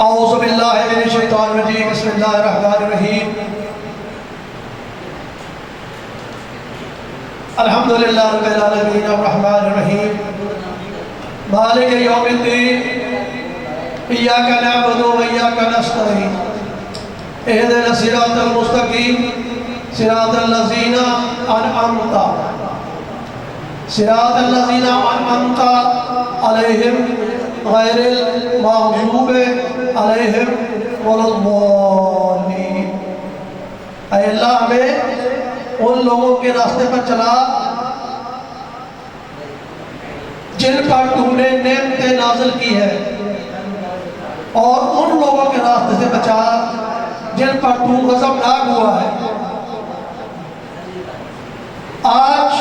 اعوذ باللہ من الشیطان الرجیم بسم اللہ الرحمن الرحیم الحمدللہ رب العالمین الرحمن الرحیم مالک یوم الدین ایاک نعبد و ایاک نستعین اہدنا الصراط المستقیم صراط الذین انعمت علیہم غیر المغضوب علیہم ولا الضالین۔ اے اللہ ہمیں ان لوگوں کے راستے پر چلا جن پر تو نے نعمتیں نازل کی ہے، اور ان لوگوں کے راستے سے بچا جن پر تو غضبناک ہوا ہے۔ آج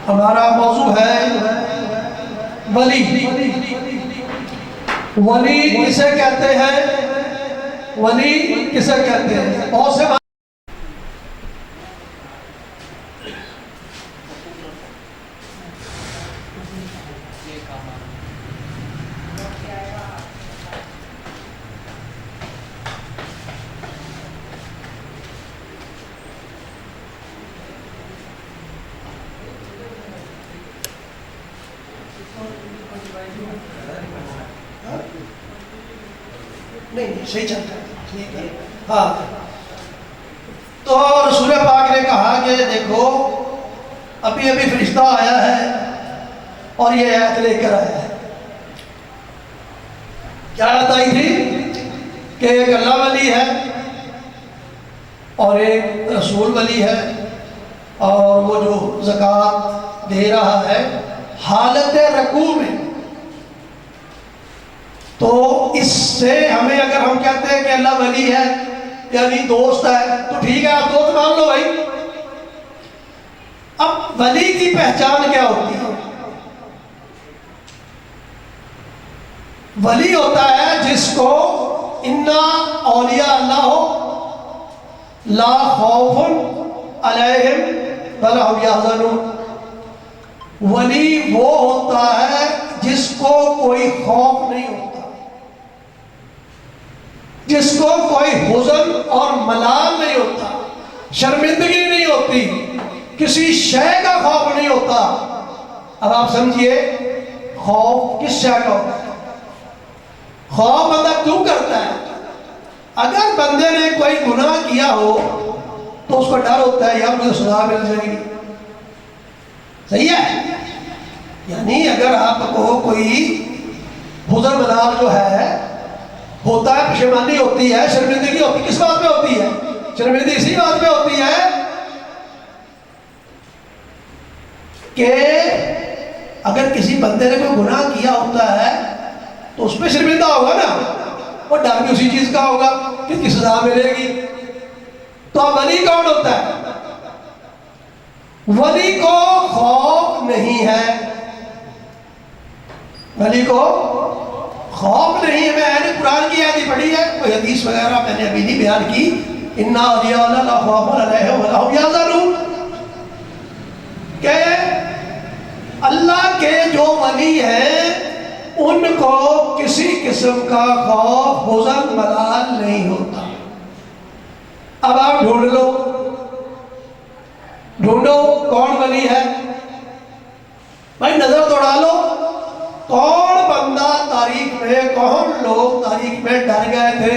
ہمارا موضوع ہے ولی۔ ولی کسے کہتے ہیں؟ ولی کسے کہتے ہیں؟ بہت سے نہیں صحیح چلتا ہے، ٹھیک ہے۔ ہاں تو رسول پاک نے کہا کہ دیکھو ابھی فرشتہ آیا ہے اور یہ آیت لے کر آیا ہے۔ کیا آیت آئی تھی؟ کہ ایک اللہ ولی ہے اور ایک رسول ولی ہے، اور وہ جو زکوٰۃ دے رہا ہے حالت رکوع میں۔ تو اس سے ہمیں اگر ہم کہتے ہیں کہ اللہ ولی ہے یعنی دوست ہے تو ٹھیک ہے، آپ دوست مان لو بھائی۔ اب ولی کی پہچان کیا ہوتی ہے؟ ولی ہوتا ہے جس کو انا اولیاء اللہ لا خوف علیہم ولا هم یحزنون۔ ولی وہ ہوتا ہے جس کو کوئی خوف نہیں ہوتا، جس کو کوئی حزن اور ملال نہیں ہوتا، شرمندگی نہیں ہوتی، کسی شے کا خوف نہیں ہوتا۔ اب آپ سمجھئے خوف کس شے کا ہوتا ہے؟ خوف بندہ کیوں کرتا ہے؟ اگر بندے نے کوئی گناہ کیا ہو تو اس کو ڈر ہوتا ہے یار مجھے سزا مل جائے گی، صحیح ہے؟ یعنی اگر آپ کو کوئی حزن ملال جو ہے ہوتا ہے، پشیمانی ہوتی ہے، شرمندگی ہوتی ہے، کس بات پہ ہوتی ہے؟ شرمندگی اسی بات پہ ہوتی ہے کہ اگر کسی بندے نے کوئی گناہ کیا ہوتا ہے تو اس پہ شرمندہ ہوگا نا، وہ ڈر بھی اسی چیز کا ہوگا کہ اس کی سزا ملے گی۔ تو اب ولی کون ہوتا ہے؟ ولی کو خوف نہیں ہے، ولی کو خوف نہیں ہے۔ میں نے قرآن کی آیت پڑھی ہے، کوئی حدیث وغیرہ میں نے ابھی نہیں بیان کی۔ انا اولیاء اللہ لا خوف علیہم ولا هم یحزنون، کہ اللہ کے جو ولی ہیں ان کو کسی قسم کا خوف حزن ملال نہیں ہوتا۔ اب آپ ڈھونڈو کون ولی ہے بھائی، نظر دوڑا لو کون بندہ تاریخ میں، کون لوگ تاریخ میں ڈر گئے تھے،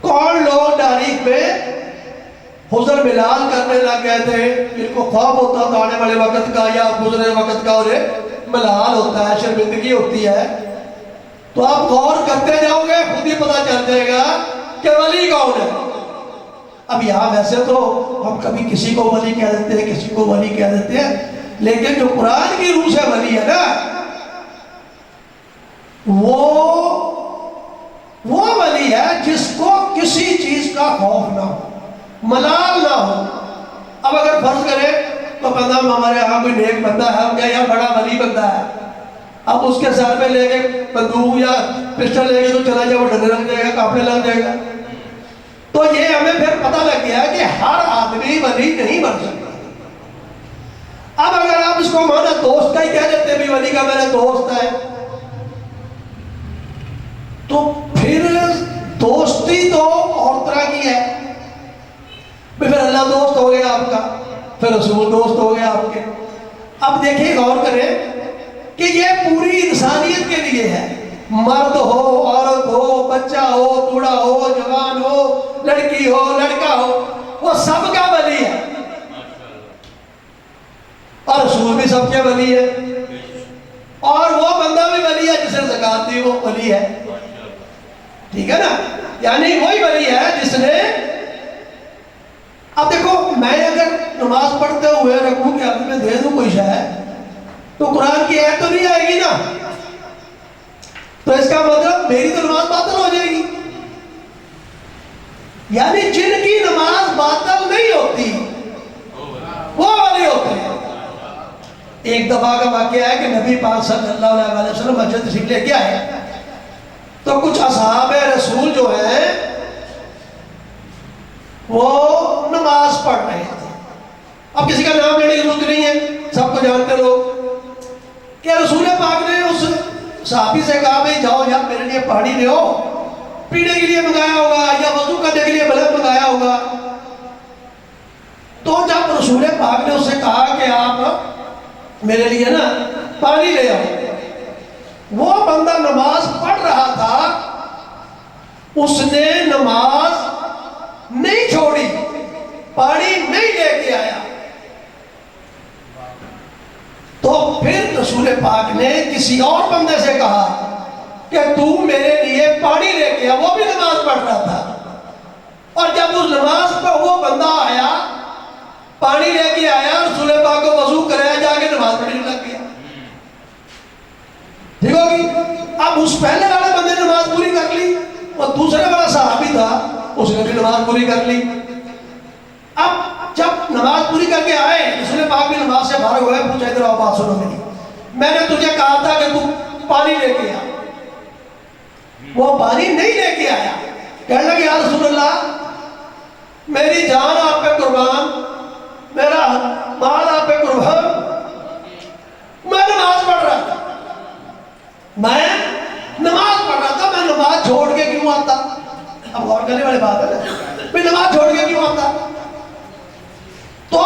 کون لوگ تاریخ میں حزن ملال کرنے لگ گئے تھے، جن کو خوف ہوتا تھا آنے والے وقت کا یا گزرے وقت کا، اور ملال ہوتا ہے، شرمندگی ہوتی ہے۔ تو آپ غور کرتے جاؤ گے خود ہی پتہ چل جائے گا کہ ولی کون ہے۔ اب یہاں ویسے تو ہم کبھی کسی کو ولی کہہ دیتے ہیں، کسی کو ولی کہہ دیتے ہیں، لیکن جو قرآن کی روح سے ولی ہے نا وہ ولی ہے جس کو کسی چیز کا خوف نہ ہو، ملال نہ ہو۔ اب اگر فرض کرے تو بندہ ہمارے یہاں کوئی نیک بندہ ہے، ہم کہیں یہاں بڑا ولی بندہ ہے، اب اس کے سر پہ لے کے بندوق یا پسٹل لے کے تو چلا جائے، وہ ڈرنے لگ جائے گا، کانپنے لگ جائے گا۔ تو یہ ہمیں پھر پتہ لگ گیا کہ ہر آدمی ولی نہیں بن سکتا۔ اب اگر آپ اس کو مانا دوست کا ہی کہہ دیتے بھی ولی کا میرا دوست ہے، تو پھر دوستی تو اور طرح کی ہے، پھر اللہ دوست ہو گیا آپ کا، پھر رسول دوست ہو گیا آپ کے۔ اب دیکھیں غور کریں کہ یہ پوری انسانیت کے لیے ہے، مرد ہو، عورت ہو، بچہ ہو، بوڑھا ہو، جوان ہو، لڑکی ہو، لڑکا ہو، وہ سب کا ولی ہے، اور رسول بھی سب کے ولی ہے، اور وہ بندہ بھی ولی ہے جسے زکات دی وہ ولی ہے، ٹھیک ہے نا؟ یعنی وہی ولی ہے جس نے، اب دیکھو میں اگر نماز پڑھتے ہوئے رکوع کے حالت میں دے دوں کوئی شاید، تو قرآن کی آیت تو نہیں آئے گی نا، تو اس کا مطلب میری تو نماز باطل ہو جائے گی۔ یعنی جن کی نماز باطل نہیں ہوتی وہ ولی ہوتے ہیں۔ ایک دفعہ کا واقعہ ہے کہ نبی پاک صلی اللہ علیہ وسلم مسجد تشریف لے کے آئے، تو کچھ اصحاب رسول جو ہیں وہ نماز پڑھ رہے تھے۔ اب کسی کا نام لینے کی ضرورت نہیں ہے، سب کو جانتے لوگ، کہ رسول پاک نے اس صحابی سے کہا بھئی جاؤ یار میرے لیے پانی لے آؤ، پینے کے لیے منگایا ہوگا یا وضو کرنے کے لیے بلد منگایا ہوگا۔ تو جب رسول پاک نے اس سے کہا کہ آپ میرے لیے نا پانی لے آؤ، وہ بندہ نماز پڑھ رہا تھا، اس نے نماز نہیں چھوڑی، پانی نہیں لے کے آیا، تو پھر رسول پاک نے کسی اور بندے سے کہا کہ تو میرے لیے پانی لے کے آ، وہ بھی نماز پڑھ رہا تھا، اور جب اس نماز پہ وہ بندہ آیا پانی لے کے آیا، رسول پاک کو وضو کرایا، جا کے نماز پڑھنے لگ گیا، ٹھیک ہوگی؟ اب اس پہلے والے بندے نے نماز پوری کر لی، اور دوسرے والا صحابی تھا اس نے بھی نماز پوری کر لی۔ اب جب نماز پوری کر کے آئے، رسول پاک بھی نماز سے فارغ ہوئے، پوچھا ادھر آؤ بات سنو میری، میں نے تجھے کہا تھا کہ تو پانی لے کے آ، وہ پانی نہیں لے کے آیا، کہنے لگے یا رسول اللہ میری جان آپ پہ قربان، میرا مال آپ پہ قربان، میں نماز پڑھ رہا تھا، میں نماز پڑھ رہا تھا، میں نماز چھوڑ کے کیوں آتا؟ اب غور کرنے والی بات ہے نا، میں نماز چھوڑ کے کیوں آتا؟ تو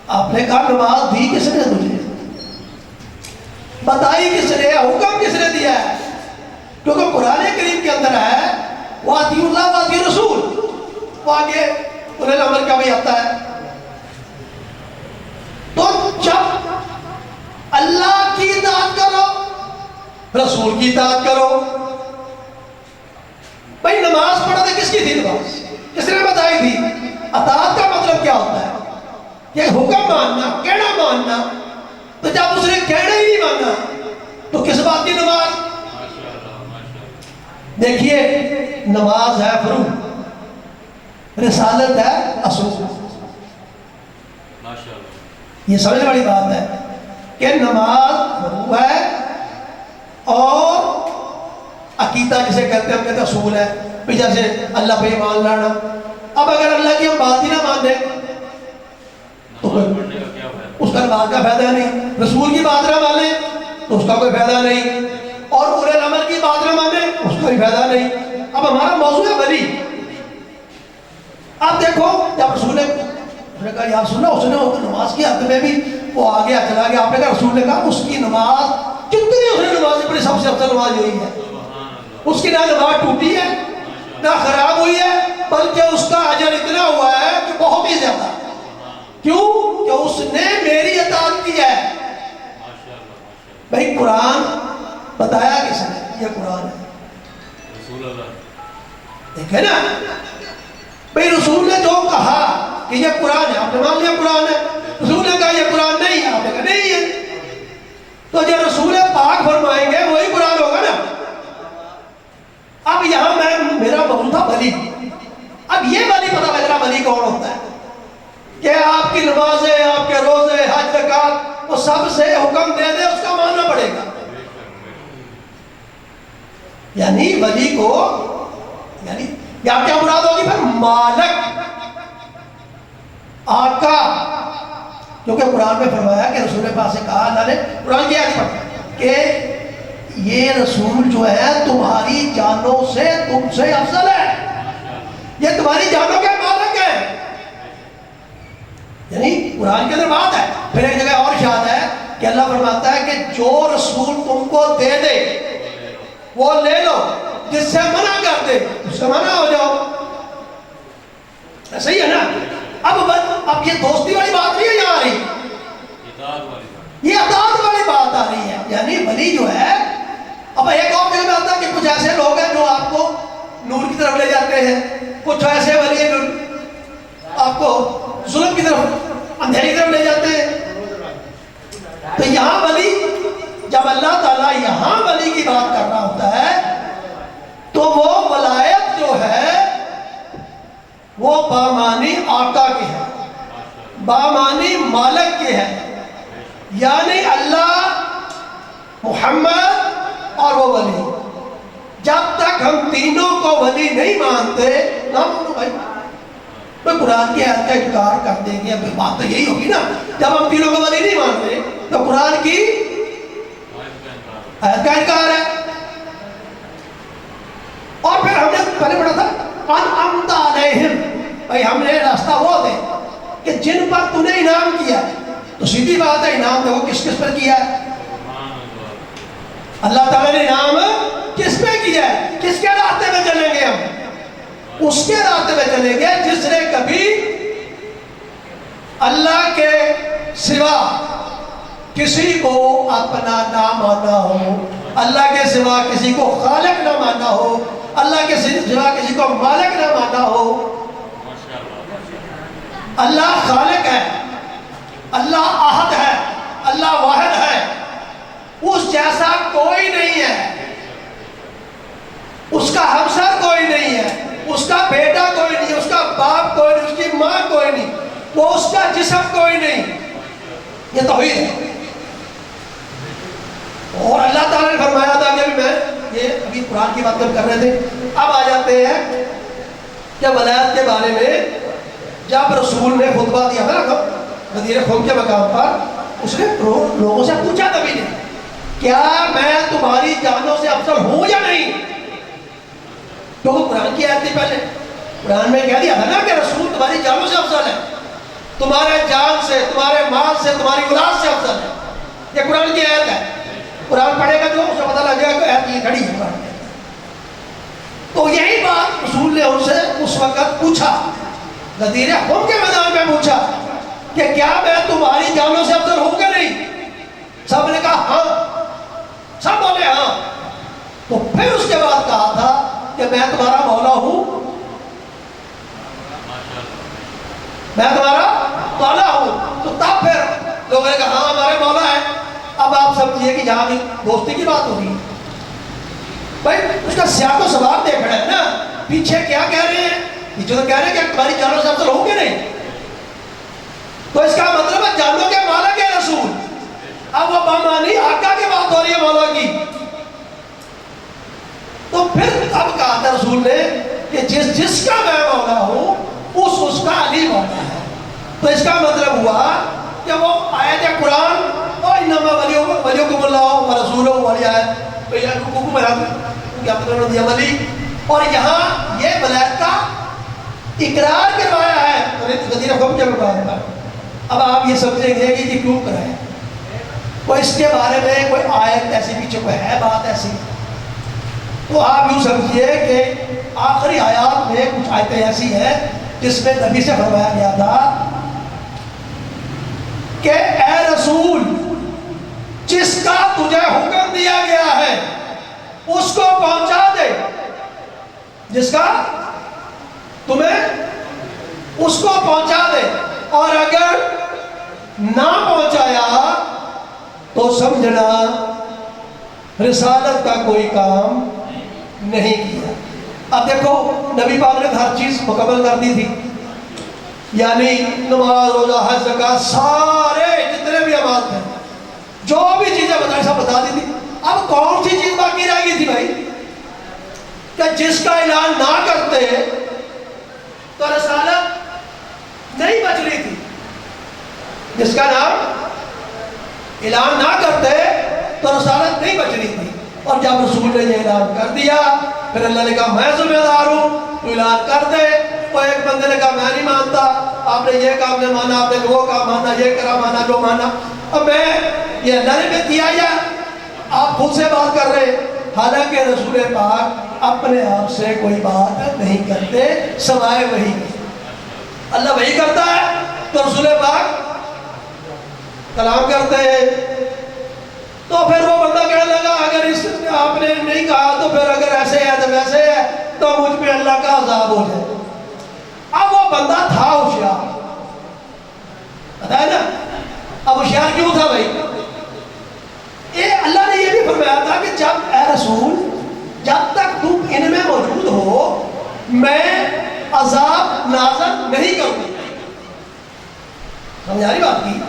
آپ نے کہا نماز دی کس نے تجھے، بتائی کس نے، حکم کس نے دیا ہے؟ کیونکہ قرآن کریم کے اندر ہے وَأَطِیعُوا اللَّهَ وَأَطِیعُوا الرَّسُولَ، وہ آگے انہیں الامر کا بھی آتا ہے۔ تو جب اللہ کی اطاعت کرو، رسول کی اطاعت کرو، بھائی نماز پڑھتے کس کی تھی نماز؟ کس نے بتائی تھی؟ اطاعت کا مطلب کیا ہوتا ہے؟ کہ حکم ماننا، کہنا ماننا، تو جب اس نے کہنا ہی نہیں ماننا تو کس بات کی نماز؟ دیکھیے نماز ہے فروض، رسالت ہے اصول، یہ سمجھنے والی بات ہے کہ نماز فروض ہے اور عقیدہ جسے کہتے ہیں ہم کہتے ہیں اصول ہے، پھر جیسے اللہ پہ ایمان لانا۔ اب اگر اللہ کی ہم بات ہی نہ مان دیں تو اس کا نماز کا فائدہ نہیں، رسول کی بات نہ مانیں تو اس کا کوئی فائدہ نہیں، اور اولے الامر کی بات نہ مانیں اس کا بھی فائدہ نہیں۔ اب ہمارا موضوع ہے ولی۔ اب دیکھو جب رسول نے کہا یا رسول اللہ، اس نے نماز کی حد میں بھی وہ آگے چلا گیا، آپ نے کہا رسول نے کہا اس کی نماز کتنی اس نے نماز پڑھی سب سے افضل نماز یہی ہے، اس کی نہ نماز ٹوٹی ہے نہ خراب ہوئی ہے، بلکہ اس کا اجر اتنا ہوا ہے کہ بہت ہی زیادہ۔ کیوں؟ کہ اس نے میری اطاعت کی ہے۔ بھائی قرآن بتایا کس نے؟ یہ قرآن ہے، رسول اللہ، دیکھیں نا بھائی رسول نے جو کہا کہ یہ قرآن ہے، آپ نے مان لیا قرآن ہے، رسول نے کہا یہ قرآن نہیں ہے، آپ نے کہا نہیں ہے، تو جو رسول پاک فرمائیں گے وہی قرآن ہوگا نا۔ اب یہاں میرا موضوع تھا ولی، اب یہ ولی پتہ لگ رہا ولی کون ہوتا ہے کہ آپ کی نمازیں، آپ کے روزے، حج، زکات، وہ سب سے حکم دے دے، اس کا ماننا پڑے گا۔ یعنی ولی کو یعنی یا کیا مراد ہوگی پھر؟ مالک، آقا، کیونکہ قرآن میں فرمایا کہ رسول پاک سے کہا اللہ نے، قرآن کی آیت پڑھ کہ یہ رسول جو ہے تمہاری جانوں سے تم سے افضل ہے، یہ تمہاری جانوں کے مالک ہے. یعنی قرآن کے اندر بات ہے. پھر ایک جگہ اور ارشاد ہے کہ اللہ فرماتا ہے کہ جو رسول تم کو دے دے وہ لے لو، جس سے منع کر دے اس سے منع ہو جاؤ. ایسا ہی ہے نا. اب یہ دوستی والی بات نہیں ہے یہاں آ رہی، یہ اطاعت والی بات آ رہی ہے. یعنی ولی جو ہے، اب ایک اور جگہ میں آتا ہے کہ کچھ ایسے لوگ ہیں جو آپ کو نور کی طرف لے جاتے ہیں، کچھ ایسے ولی ہیں جو آپ کو ظلم کی طرف، اندھیری کی طرف لے جاتے ہیں. تو یہاں ولی، جب اللہ تعالیٰ یہاں ولی کی بات کر رہا ہوتا ہے تو وہ ولایت جو ہے وہ بامانی آقا کی ہے، بامانی مالک کی ہے. یعنی اللہ، محمد اور وہ ولی. جب تک ہم تینوں کو ولی نہیں مانتے نہ مانو بھائی. میں قرآن کی آیت کا انکار کر دیں گے، اب بات تو یہی ہوگی نا. جب ہم تینوں کو ولی نہیں مانتے تو قرآن کی آیت کا انکار ہے. اور پھر ہم نے پہلے پڑھا تھا انعمت علیہم، بھائی ہم نے راستہ وہ دے کہ جن پر تو نے انعام کیا. تو سیدھی بات ہے، انعام دیکھو کس کس پر کیا ہے. اللہ تعالیٰ نے انعام کس پہ کیا ہے؟ کس کے راستے میں چلیں گے ہم؟ اس کے راستے میں چلیں گے جس نے کبھی اللہ کے سوا کسی کو اپنا نہ مانا ہو، اللہ کے سوا کسی کو خالق نہ مانا ہو، اللہ کے سوا کسی کو مالک نہ مانا ہو. اللہ خالق ہے، اللہ احد ہے، اللہ واحد ہے، اس جیسا کوئی نہیں ہے، اس کا ہمسر کوئی نہیں ہے، اس کا بیٹا کوئی نہیں، اس کا باپ کوئی نہیں، اس کی ماں کوئی نہیں، وہ اس کا جسم کوئی نہیں. یہ توحید ہے. اور اللہ تعالیٰ نے فرمایا تھا کہ میں یہ ابھی قرآن کی بات کر رہے تھے. اب آ جاتے ہیں کہ ولایت کے بارے میں. جب رسول نے خطبہ دیا تھا نا غدیر خم کے مقام پر، اس نے لوگوں سے پوچھا نبی نے، کیا میں تمہاری جانوں سے افضل ہوں یا نہیں؟ کیونکہ قرآن کی آیت تھی پہلے، قرآن میں کہہ دیا تھا نا کہ رسول تمہاری جانوں سے افضل ہے، تمہارے جان سے، تمہارے مال سے، تمہاری اولاد سے افضل ہے. یہ قرآن کی آیت ہے. قرآن پڑھے گا جو اسے پتہ لگ جائے کہ آیت یہ کھڑی ہے قرآن میں. تو یہی بات رسول نے ان سے اس وقت پوچھا، غدیر خم کے میدان میں پوچھا کہ کیا میں تمہاری جانوں سے افضل ہوں کہ نہیں؟ سب نے کہا ہاں، سب بولے ہاں. تو پھر اس کے بعد کہا تھا کہ میں تمہارا مولا ہوں، میں تمہارا مولا ہوں. تو تب پھر لوگوں نے کہا ہاں ہمارے مولا ہے. اب آپ سمجھیے کہ یہاں بھی دوستی کی بات ہو رہی ہے. بھائی اس کا سیاق و سباق دیکھ رہے ہیں نا، پیچھے کیا کہہ رہے ہیں؟ پیچھے تو کہہ رہے ہیں کہ تمہاری جانوں سے افضل ہوں گے نہیں. تو اس کا مطلب ہے جانوں کے مالک ہے رسول. اب وہ بامانی آقا کی بات ہو رہی ہے مولا کی. تو پھر اب کہا تھا رسول نے کہ جس کا میں مولا ہوں اس کا علی مولا ہے. تو اس کا مطلب ہوا کہ وہ آیت قرآن اور انما ولیکم اللہ ورسولہ والی آیت کیا مطلب دیا ولی، اور یہاں یہ ولایت کا اقرار کروایا ہے غدیر خم کے مقام پر. اب آپ یہ سمجھیں گے کہ یہ کیوں کرائے؟ کوئی اس کے بارے میں کوئی آیت ایسی پیچھے کوئی ہے بات ایسی؟ تو آپ یوں سمجھیے کہ آخری آیات میں کچھ آیتیں ایسی ہیں جس میں نبی سے فرمایا گیا تھا کہ اے رسول، جس کا تجھے حکم دیا گیا ہے اس کو پہنچا دے، جس کا تمہیں اس کو پہنچا دے، اور اگر نہ پہنچایا تو سمجھنا رسالت کا کوئی کام نہیں کیا. اب دیکھو نبی پاک نے ہر چیز مکمل کر دی تھی، یعنی نماز، روزہ، حج، زکات، سارے جتنے بھی عبادت ہیں، جو بھی چیزیں بتائی سب بتا دی تھی. اب کون سی چیز باقی رہ گئی تھی بھائی؟ کہ جس کا اعلان نہ کرتے تو رسالت نہیں بچ رہی تھی. جس کا نام اعلان نہ کرتے تو رسالت نہیں بچ رہی تھی. اور جب رسول نے یہ اعلان کر دیا پھر اللہ نے کہا میں ذمہ دار ہوں تو اعلان کر دے. وہ ایک بندے نے کہا میں نہیں مانتا, آپ نے یہ کام نہیں مانا, آپ نے وہ کام مانا, یہ کرا مانا, جو مانا. اب میں یہ اللہ نے بھی کیا یا آپ خود سے بات کر رہے؟ حالانکہ رسول پاک اپنے آپ سے کوئی بات نہیں کرتے سوائے وہی. اللہ وہی کرتا ہے تو رسول پاک کلام کرتے ہیں. تو پھر وہ بندہ کہنے لگا اگر اس آپ نے نہیں کہا تو پھر اگر ایسے ہے تو ویسے ہے تو مجھ پہ اللہ کا عذاب ہو جائے. اب وہ بندہ تھا ہوشیار, پتا ہے نا اب ہوشیار کیوں تھا بھائی؟ یہ اللہ نے یہ بھی فرمایا تھا کہ جب اے رسول جب تک تم ان میں موجود ہو میں عذاب نازل نہیں کروں. سمجھا رہی بات کی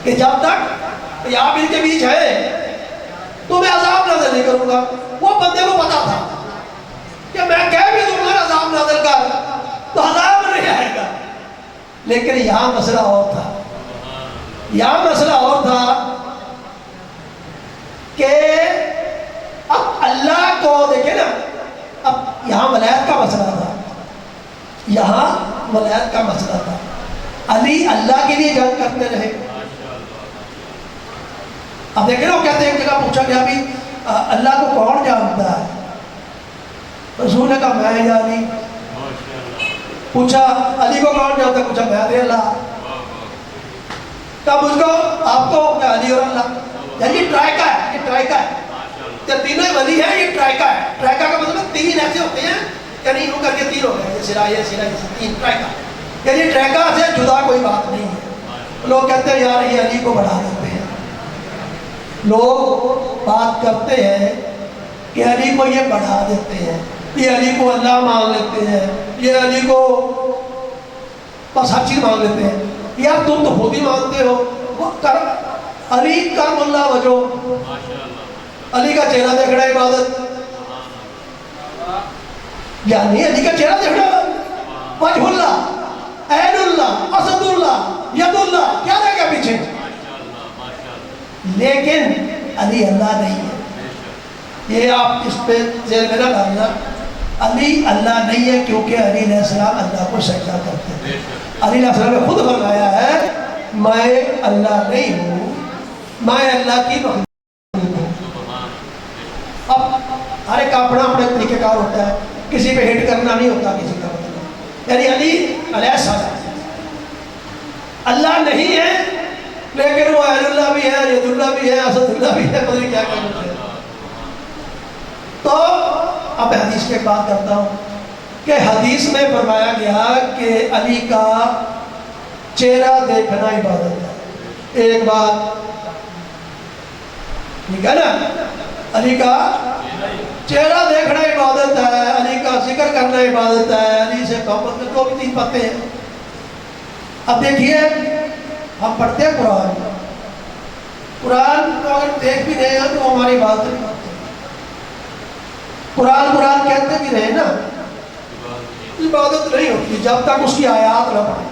کہ جب تک آپ ان کے بیچ ہے تو میں عذاب نازل نہیں کروں گا. وہ بندے کو پتا تھا کہ میں کہہ بھی دوں گا عذاب نازل کر تو عذاب نہیں آئے گا. لیکن یہاں مسئلہ اور تھا, یہاں مسئلہ اور تھا کہ اب اللہ کو دیکھیں نا, اب یہاں ولایت کا مسئلہ تھا, یہاں ولایت کا مسئلہ تھا. علی اللہ کے لیے جنگ کرتے رہے. اب دیکھیں نا وہ کہتے ہیں ایک جگہ پوچھا گیا بھی اللہ کو کون جانتا ہے؟ رسول نے کہا میں یا علی. پوچھا علی کو کون جانتا ہے؟ پوچھا میں دے اللہ. کہا مجھ کو آپ کو میں علی اور اللہ. یعنی یہ ٹرائکا ہے, یہ ٹرائکا ہے, جب تینوں ہی ولی ہیں یہ ٹرائکا ہے. ٹرائکا کا مطلب تین ایسے ہوتے ہیں یعنی یوں کر کے تین ہو گئے, یہ سرا یہ سرا یہ تین ٹرائکا. یعنی ٹرائکا سے جدا کوئی بات نہیں ہے. لوگ کہتے ہیں یار یہ علی کو بڑھا دیتے ہیں, لوگ بات کرتے ہیں کہ علی کو یہ بڑھا دیتے ہیں, یہ علی کو اللہ مان لیتے ہیں, یہ علی کو بس ہر چیز مان لیتے ہیں. یار تم تو خود ہی مانتے ہو. وہ علی کرم اللہ وجو, علی کا چہرہ دیکھنا عبادت, یعنی علی کا چہرہ دیکھنا وجہ اللہ, عین اللہ, اسد اللہ, ید اللہ, کیا رہ گیا پیچھے؟ لیکن علی اللہ نہیں ہے. یہ آپ اس پہ ذہن میں نہ ڈالنا, علی اللہ نہیں ہے کیونکہ علی علیہ السلام اللہ کو سجدہ کرتے ہیں. علی علیہ السلام نے خود فرمایا ہے میں اللہ نہیں ہوں, میں اللہ کی مخلوق ہوں. اب ہر ایک اپنا اپنے طریقہ کار ہوتا ہے, کسی پہ ہٹ کرنا نہیں ہوتا کسی کا مطلب. یعنی علی علیہ السلام اللہ نہیں ہے لیکن وہ عین اللہ بھی ہے, ید اللہ بھی ہے, اسد اللہ بھی ہے, پتہ نہیں کیا کرتے ہیں. تو اب حدیث کی بات کرتا ہوں کہ حدیث میں فرمایا گیا کہ علی کا چہرہ دیکھنا عبادت ہے. ایک بات ٹھیک ہے نا, علی کا چہرہ دیکھنا عبادت ہے, علی کا ذکر کرنا عبادت ہے, علی سے محبت کرنا, تو بھی تین باتیں ہیں. اب دیکھیے ہم پڑھتے ہیں قرآن, قرآن کو اگر دیکھ بھی رہے ہیں تو ہماری بات نہیں کرتے. قرآن کہتے بھی رہے نا, عبادت نہیں ہوتی جب تک اس کی آیات نہ پڑھیں.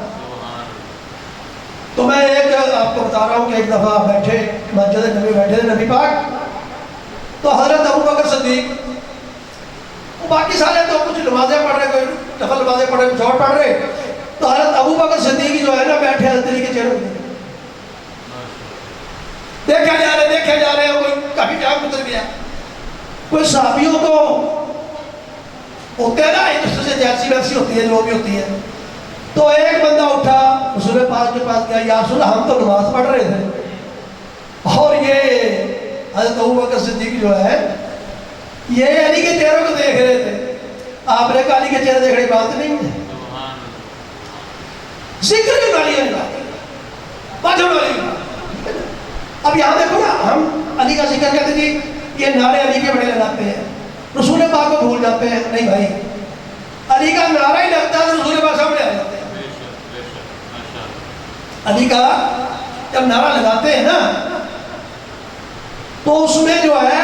تو میں ایک آپ کو بتا رہا ہوں کہ ایک دفعہ بیٹھے مسجد نبی بیٹھے تھے نبی پاک, تو حضرت ابو بکر صدیق, وہ باقی سارے تو کچھ نمازیں پڑھ رہے, کوئی نفل نمازیں پڑھ رہے, کچھ اور پڑھ رہے, تو حضرت ابو بکر صدیق جو ہے نا بیٹھے حضرت علی کے چہرے پہ دیکھے جا رہے ہیں. کوئی کافی ٹائم گزر گیا, کوئی صحابیوں تو ہوتے ہیں نا ایک دوسرے سے جیسی ویسی ہوتی ہے جو بھی ہوتی ہے. تو ایک بندہ اٹھا رسول پاک کے پاس گیا, یا رسول ہم تو نماز پڑھ رہے تھے اور یہ حضرت ابو بکر صدیق جو ہے یہ علی کے چہروں کو دیکھ رہے تھے. آپ نے کہا علی کے چہرے دیکھنے کی بات نہیں ہے, ذکر کی والی ہے بات والی. اب یہاں دیکھو نا, ہم علی کا ذکر کہتے جی یہ نعرے علی کے بڑے لگاتے ہیں, رسول پاک کو بھول جاتے ہیں. نہیں بھائی, علی کا نعرہ ہی لگتا ہے تو رسول پاک سامنے آ جاتے ہیں. علی کا جب نعرہ لگاتے ہیں نا تو اس میں جو ہے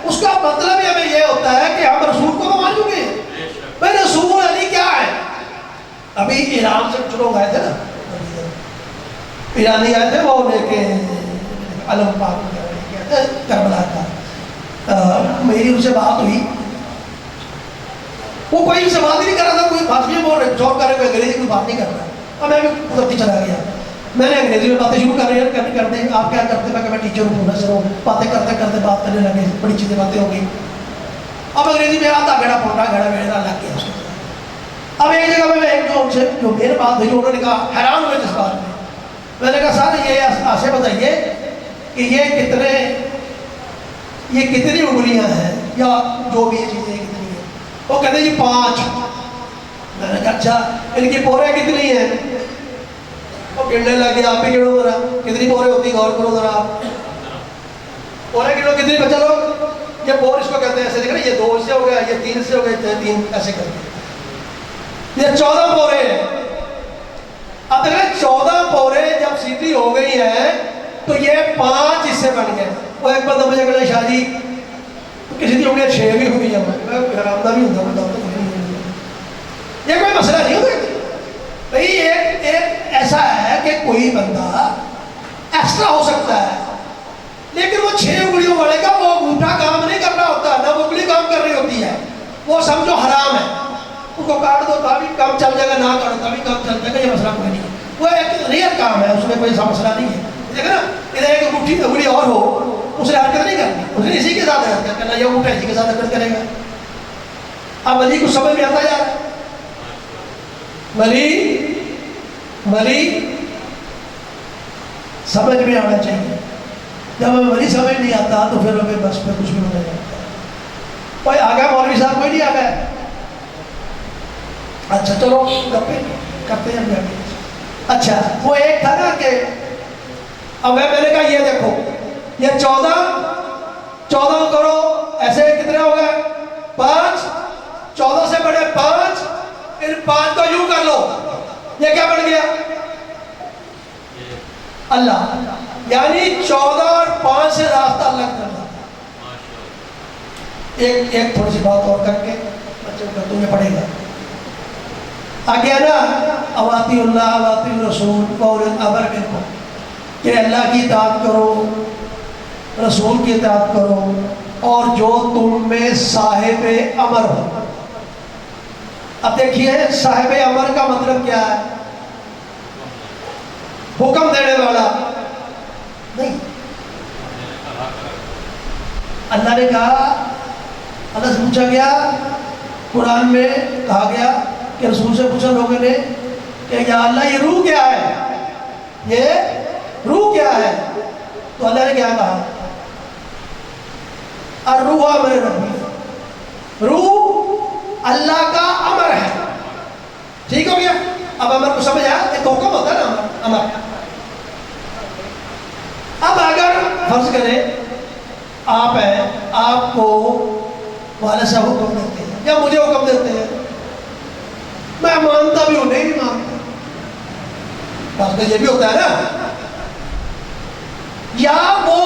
اس کا مطلب ہی ہمیں یہ ہوتا ہے کہ ہم رسول کو مان چکے ہیں. بھائی رسول علی کیا ہے؟ ابھی ایران سے کچھ لوگ آئے تھے نا, ایرانی آئے تھے, وہ لے کے علم پاک کربلا کا ان سے بات ہوئی, وہ کوئی ان سے بات ہی نہیں کر رہا تھا, کوئی بھاشی بول رہے جاب کر رہے, کوئی انگریزی کوئی بات نہیں کر رہا. اب میں بھی ادھر چلا گیا, میں نے انگریزی میں باتیں شروع کر رہی ہیں کرتے آپ کیا کرتے, میں ٹیچر ہوں پروفیسر ہوں, باتیں کرتے کرتے بات کرنے لگے, بڑی چیزیں باتیں ہو گئی. اب انگریزی میں آتا گھڑا پوٹا گھڑا میرا لگ گیا اس کے. اب ایک جگہ میں جو ان سے جو میرے بات ہوئی, انہوں نے کہا, حیران ہوئے جس بات میں نے کہا سر یہ ایسے بتائیے کہ یہ کتنی انگلیاں ہیں, یا جو بھی یہ چیزیں کتنی ہیں. وہ کہتے ہیں جی 5. میں نے کہا اچھا ان کی پورے کتنی ہیں؟ وہ گننے لگ گیا, آپ بھی گنو ذرا کتنی پورے ہوتی, غور کرو ذرا آپ پورے گنو کتنی. بچہ لوگ یہ پور اس کو کہتے ہیں, ایسے دیکھ رہے یہ 2 سے ہو گیا, یہ 3 سے ہو گیا, 3 ایسے کرتے ہیں. یہ 14 پورے ہیں. اب دیکھ رہے 14 پورے جب سیدھی ہو گئی ہیں تو یہ 5 حصے بن گئے. وہ ایک بندہ مجھے کہا شاہ جی کسی کی انگلیاں 6 بھی ہوئی ہیں, حرام بھی ہوتا یہ کوئی مسئلہ نہیں ہوتا بھائی. ایک ایسا ہے کہ کوئی بندہ ایکسٹرا ہو سکتا ہے, لیکن وہ 6 انگلیوں والے کا وہ انگوٹھا کام نہیں کر رہا ہوتا, نہ وہ انگلی کام کر رہی ہوتی ہے, وہ سمجھو حرام ہے. اس کو کاٹ دو تبھی کام چل جائے گا, نہ کاٹو تبھی کام چل جائے گا, یہ مسئلہ کوئی نہیں ہے. وہ ایک ریئر کام ہے, اس میں کوئی مسئلہ نہیں ہے. دیکھیں نا ادھر ایک انگوٹھی انگلی اور ہو, اسے حرکت نہیں کرنی, اس نے اسی کے ساتھ حرکت کرنا, یہ انگوٹھا اسی کے ساتھ حرکت کرے گا. اب ولی کو سمجھ میں آتا جا رہا ہے. ولی سمجھ میں آنا چاہیے. جب ہمیں ولی سمجھ نہیں آتا تو پھر ہمیں بس پہ کچھ بھی ہونے لگتا ہے. کوئی آ گیا مولوی صاحب, کوئی نہیں آ گیا. اچھا چلو گپے کرتے ہیں. اچھا وہ ایک تھا نا کہ اب میں نے کہا یہ دیکھو یہ 14 کرو, ایسے کتنے ہو گئے 5, 14 سے بڑے 5, پھر 5 کو یوں کر لو, یہ کیا بن گیا اللہ. یعنی 14 اور 5 سے راستہ الگ کرنا. ایک تھوڑی سی بات اور کر کے بچوں کا تمہیں پڑے گا آگے نا, اواتی اللہ اواتی الرسول قول الامر منکم, کہ اللہ کی اطاعت کرو, رسول کی اطاعت کرو, اور جو تم میں صاحب امر ہو. اب دیکھیے صاحب امر کا مطلب کیا ہے؟ حکم دینے والا نہیں. اللہ نے کہا, اللہ سے پوچھا گیا, قرآن میں کہا گیا کہ رسول سے پوچھا لوگوں نے کہ یا اللہ یہ روح کیا ہے, یہ روح کیا ہے؟ تو اللہ نے کیا کہا, الروح امر ربی, روح اللہ کا امر ہے. ٹھیک ہو گیا. اب امر کو سمجھ آیا, ایک حکم ہوتا ہے نا امر. اب اگر فرض کریں آپ ہیں, آپ کو والد صاحب حکم دیتے ہیں یا مجھے حکم دیتے ہیں, میں مانتا بھی ہوں نہیں بھی مانتا, بات تو یہ بھی ہوتا ہے نا. یا وہ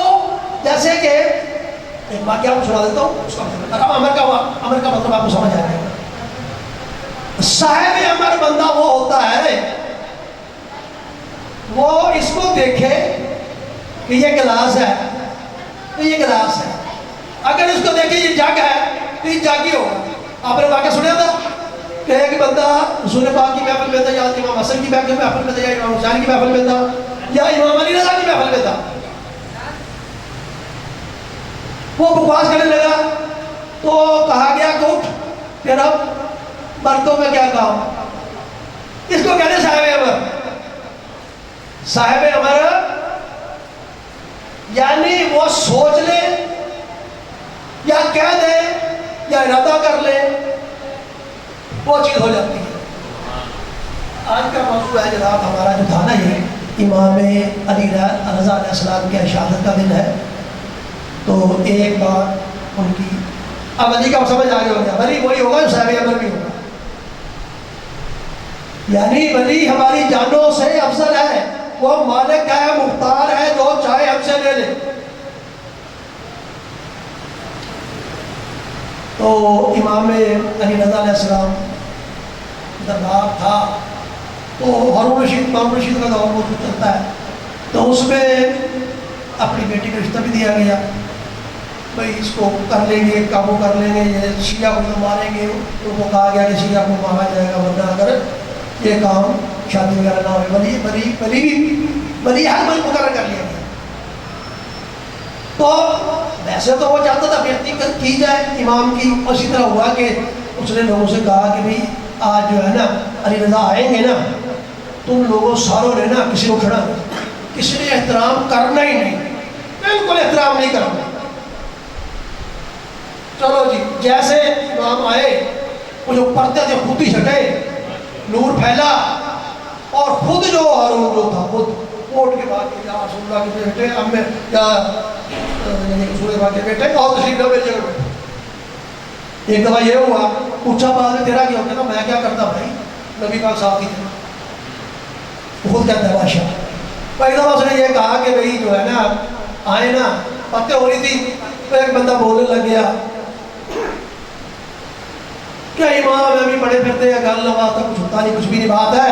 جیسے کہ ایک واقعہ آپ کو سنا دیتا ہوں, اس کا امر کا مطلب آپ کو سمجھ آ جائے گا. صاحب امر بندہ وہ ہوتا ہے وہ اس کو دیکھے کہ یہ گلاس ہے تو یہ گلاس ہے, اگر اس کو دیکھے یہ جگ ہے تو یہ جگ ہی ہوگا. آپ نے واقعہ سنیا تھا کہ ایک بندہ رسول پاک کی محفل میں تھا, یا امام حسن کی محفل میں تھا, یا امام حسین کی محفل میں تھا, یا امام علی رضا کی محفل میں تھا. وہ بکواس کرنے لگا تو کہا گیا کہ اٹھ, پھر اب مردوں میں کیا کام. اس کو کہتے صاحب امر. صاحب امر یعنی وہ سوچ لے یا کہہ دے یا ارادہ کر لے, وہ چیز ہو جاتی ہے. آج کا موضوع ہے جناب ہمارا جو تھا نا, یہ امام علی رضا علیہ السلام کے شہادت کا دن ہے. تو ایک بات ان کی, اب علی کا سمجھ آگے ہو گیا, ولی وہی ہوگا جو صاحب امر بھی ہوگا. یعنی ولی ہماری جانوں سے افضل ہے, وہ مالک ہے, مختار ہے, جو چاہے ہم سے لے لے. تو امام علی رضا علیہ السلام دربار تھا, تو ہارون رشید, امام رشید کا دور موجود چلتا ہے, تو اس میں اپنی بیٹی کا رشتہ بھی دیا گیا. بھائی اس کو کر لیں گے، قابو کر لیں گے، یہ شیعہ کو تو ماریں گے، تو وہ کہا گیا کہ شیعہ کو مارا جائے گا ورنہ اگر یہ کام شادی وغیرہ نہ ہوئے، ولی حق مقرر کر لیا گیا۔ تو ویسے تو وہ چاہتا تھا بیعتی کی جائے امام کی، اسی طرح ہوا کہ اس نے لوگوں سے کہا کہ بھئی آج جو ہے نا علی رضا آئیں گے نا، تم لوگوں ساروں نے نا کسی کو کھڑا نہیں، کسی نے احترام کرنا ہی نہیں، بالکل احترام نہیں کرنا۔ چلو جی، جیسے امام آئے وہ جو پردے تھے خود ہی ہٹے، نور پھیلا، اور خود جو ہارون جو تھا خود کوٹ کے بعد یا رسول اللہ کے بیٹے ہمیں یا رسول اللہ کے بیٹے اور تشریف لو میری جگہ بیٹھے۔ ایک دفعہ یہ ہوا، پوچھا بعد میں تیرا کیا ہوتا نا، میں کیا کرتا بھائی، نبی پاک صاحب ہی تھے، خود کہتا ہے بادشاہ۔ ایک دفعہ اس نے یہ کہا کہ بھئی جو ہے نا آئے نا، باتیں ہو رہی تھی، تو ایک بندہ بولنے لگ گیا کیا امام ابھی بڑے پھرتے ہیں، گل نہ بات کچھ ہوتا نہیں، کچھ بھی نہیں بات ہے۔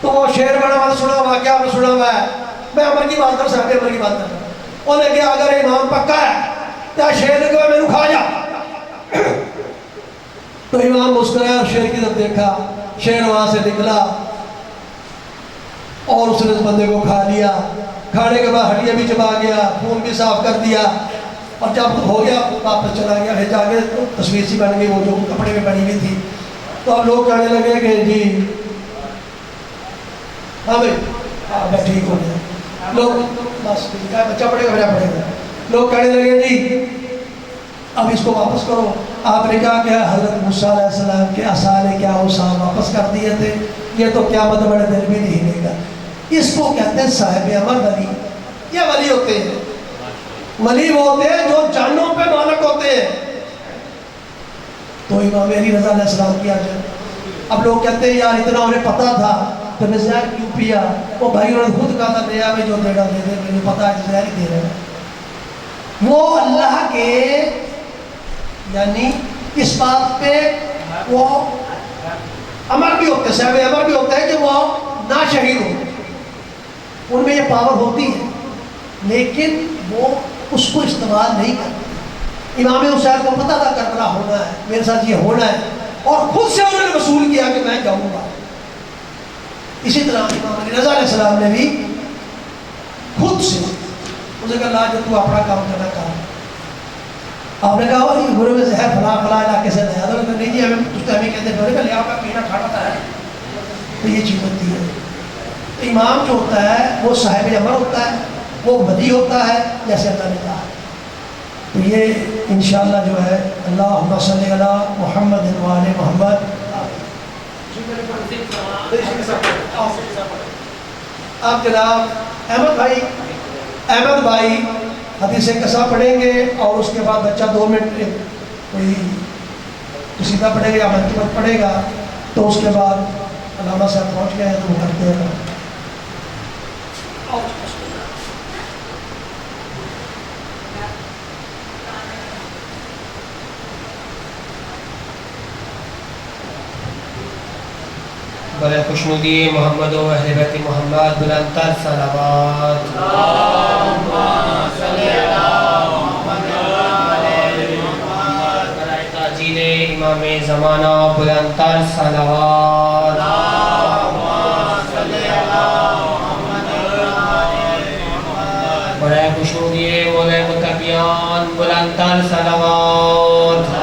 تو وہ شعر بڑا بات سنا ہوا، کیا آپ نے سنا ہوا ہے، میں عمر کی بات کر صاحب عمر کی بات کر رہا ہوں۔ انہوں نے کہا اگر امام پکا ہے تو شعر نے کہا میں نے کھا جا۔ تو امام مسکرایا اور شعر کی طرف دیکھا، شعر وہاں سے نکلا اور اس نے اس بندے کو کھا لیا۔ کھانے کے بعد ہڈیاں بھی چبا گیا، خون بھی صاف کر دیا، اور جب ہو گیا واپس چلا گیا۔ پھر جا کے تصویر سی بن گئی وہ جو کپڑے میں بنی ہوئی تھی، تو اب لوگ کہنے لگے کہ جی ہاں بھائی ہاں میں ٹھیک ہو گیا، لوگ بس بچہ پڑھے گا بچہ پڑھے گا، لوگ کہنے لگے جی اب اس کو واپس کرو۔ آپ نے کہا کہ حضرت موسیٰ علیہ السلام کے عصا نے کیا وہ سام واپس کر دیے تھے، یہ تو قیامت بڑے دن بھی نہیں ہلے گا۔ اس کو کہتے ہیں صاحب امر ولی۔ یہ ولی ہوتے ہیں، ولی وہ ہوتے ہیں جو جانوں پہ مالک ہوتے ہیں۔ تو امام علی رضا علیہ السلام کیا جائے۔ اب لوگ کہتے ہیں یار اتنا انہیں پتا تھا تو میں زہر کیوں پیا؟ وہ بھائی انہوں نے خود کہا تھا لے آوے جو دیڑا دے دے، مجھے پتا ہے زہر ہی دے رہے ہیں۔ وہ اللہ کے یعنی اس بات پہ وہ امر بھی ہوتے ہیں، صاحب امر بھی ہوتے ہیں کہ وہ نا شہید ہو، ان میں یہ پاور ہوتی ہے لیکن وہ اس کو استعمال نہیں کرتے۔ امام حسین کو پتہ تھا کربلا ہونا ہے، میرے ساتھ یہ ہونا ہے، اور خود سے انہوں نے وصول کیا کہ میں جاؤں گا۔ اسی طرح امام علی رضا علیہ السلام نے بھی خود سے اسے کہا لا جو تو اپنا کام کرنا کام۔ آپ نے کہا وہ گھروں میں زہر فلاں فلاں علاقے سے لیا، تو نہیں جی ہمیں کچھ تو ہمیں کہتے ہیں کہ لیا کا پینا کھانا ہے، تو یہ چیز ہوتی ہے۔ تو امام جو ہوتا ہے وہ صاحب امر ہوتا ہے، وہ ولی ہوتا ہے جیسے اللہ نے کہا۔ تو یہ انشاءاللہ جو ہے اللہم صلی علی محمد و آل محمد۔ آپ جناب احمد بھائی حدیث قصہ پڑھیں گے اور اس کے بعد بچہ 2 منٹ کوئی قصیدہ پڑھے گا یا منقبت پڑھے گا، تو اس کے بعد علامہ صاحب پہنچ گئے ہیں تو وہ کرتے ہیں۔ بڑے خوشنودی محمد و اہل بیت محمد بلند تر صلوات۔ اللہم صلی علی محمد و آل محمد۔ برائے تاجیل امام زمانہ بلند تر صلوات۔ اللہم صلی علی محمد و آل محمد۔ برائے خوشنودی مولے متقیان بلند تر صلوات۔